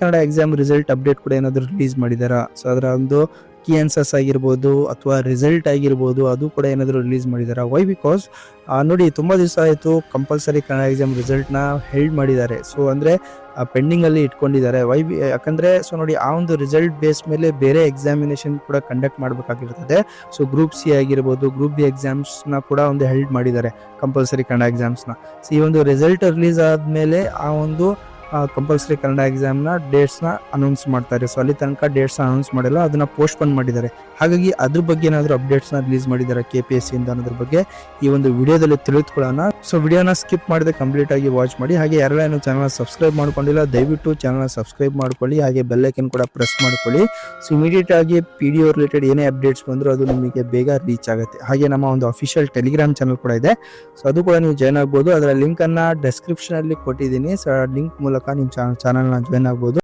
Kannada exam result update ಕೂಡ ಏನಾದರೂ release ಮಾಡಿದಾರಾ, so ಅದರ ಒಂದು ಕೀ ಆನ್ಸರ್ಸ್ ಆಗಿರ್ಬೋದು ಅಥವಾ ರಿಸಲ್ಟ್ ಆಗಿರ್ಬೋದು ಅದು ಕೂಡ ಏನಾದರೂ ರಿಲೀಸ್ ಮಾಡಿದಾರಾ. ವೈ ಬಿಕಾಸ್ ನೋಡಿ ತುಂಬ ದಿವಸ ಆಯಿತು ಕಂಪಲ್ಸರಿ ಕನ್ನಡ ಎಕ್ಸಾಮ್ ರಿಸಲ್ಟ್ನ ಹೆಲ್ಡ್ ಮಾಡಿದ್ದಾರೆ. ಸೊ ಅಂದರೆ ಪೆಂಡಿಂಗಲ್ಲಿ ಇಟ್ಕೊಂಡಿದ್ದಾರೆ. ಯಾಕಂದರೆ ಸೊ ನೋಡಿ ಆ ಒಂದು ರಿಸಲ್ಟ್ ಬೇಸ್ ಮೇಲೆ ಬೇರೆ ಎಕ್ಸಾಮಿನೇಷನ್ ಕೂಡ ಕಂಡಕ್ಟ್ ಮಾಡಬೇಕಾಗಿರ್ತದೆ. ಸೊ ಗ್ರೂಪ್ ಸಿ ಆಗಿರ್ಬೋದು, ಗ್ರೂಪ್ ಬಿ ಎಕ್ಸಾಮ್ಸ್ನ ಕೂಡ ಒಂದು ಹೆಲ್ಡ್ ಮಾಡಿದ್ದಾರೆ ಕಂಪಲ್ಸರಿ ಕನ್ನಡ ಎಕ್ಸಾಮ್ಸ್ನ. ಸೊ ಈ ಒಂದು ರಿಸಲ್ಟ್ ರಿಲೀಸ್ ಆದಮೇಲೆ ಆ ಒಂದು ಕಂಪಲ್ಸರಿ ಕನ್ನಡ ಎಕ್ಸಾಮ್ನ ಡೇಟ್ಸ್ನ ಅನೌನ್ಸ್ ಮಾಡ್ತಾರೆ. ಸೊ ಅಲ್ಲಿ ತನಕ ಡೇಟ್ಸ್ನ ಅನೌನ್ಸ್ ಮಾಡಿಲ್ಲ, ಅದನ್ನು ಪೋಸ್ಟ್ಪೋನ್ ಮಾಡಿದ್ದಾರೆ. ಹಾಗಾಗಿ ಅದ್ರ ಬಗ್ಗೆ ಏನಾದರೂ ಅಪ್ಡೇಟ್ಸ್ನ ರಿಲೀಸ್ ಮಾಡಿದ್ದಾರೆ KPSC ಇಂದ ಅನ್ನೋದ್ರ ಬಗ್ಗೆ ಈ ಒಂದು ವಿಡಿಯೋದಲ್ಲಿ ತಿಳಿದುಕೊಳ್ಳೋಣ. ಸೊ ವಿಡಿಯೋನ ಸ್ಕಿಪ್ ಮಾಡದೆ ಕಂಪ್ಲೀಟ್ ಆಗಿ ವಾಚ್ ಮಾಡಿ. ಹಾಗೆ ಯಾರೆಲ್ಲ ಏನು ಚಾನಲ್ ಸಬ್ಸ್ಕ್ರೈಬ್ ಮಾಡ್ಕೊಂಡಿಲ್ಲ ದಯವಿಟ್ಟು ಚಾನಲ್ ಸಬ್ಸ್ಕ್ರೈಬ್ ಮಾಡ್ಕೊಳ್ಳಿ, ಹಾಗೆ ಬೆಲ್ ಐಕನ್ ಕೂಡ ಪ್ರೆಸ್ ಮಾಡ್ಕೊಳ್ಳಿ. ಸೊ ಇಮಿಡಿಯೇಟ್ ಆಗಿ PDO ರಿಲೇಟೆಡ್ ಏನೇ ಅಪ್ಡೇಟ್ಸ್ ಬಂದರೂ ಅದು ನಿಮಗೆ ಬೇಗ ರೀಚ್ ಆಗುತ್ತೆ. ಹಾಗೆ ನಮ್ಮ ಒಂದು ಅಫಿಷಿಯಲ್ ಟೆಲಿಗ್ರಾಮ್ ಚಾನಲ್ ಕೂಡ ಇದೆ, ಸೊ ಅದು ಕೂಡ ನೀವು ಜಾಯ್ನ್ ಆಗ್ಬೋದು. ಅದರ ಲಿಂಕನ್ನು ಡಿಸ್ಕ್ರಿಪ್ಷನಲ್ಲಿ ಕೊಟ್ಟಿದ್ದೀನಿ. ಸೊ ಲಿಂಕ್ ಮೂಲಕ ನಿಮ್ಮ ಚಾನಲ್ನ ಜಾಯ್ನ್ ಆಗ್ಬೋದು.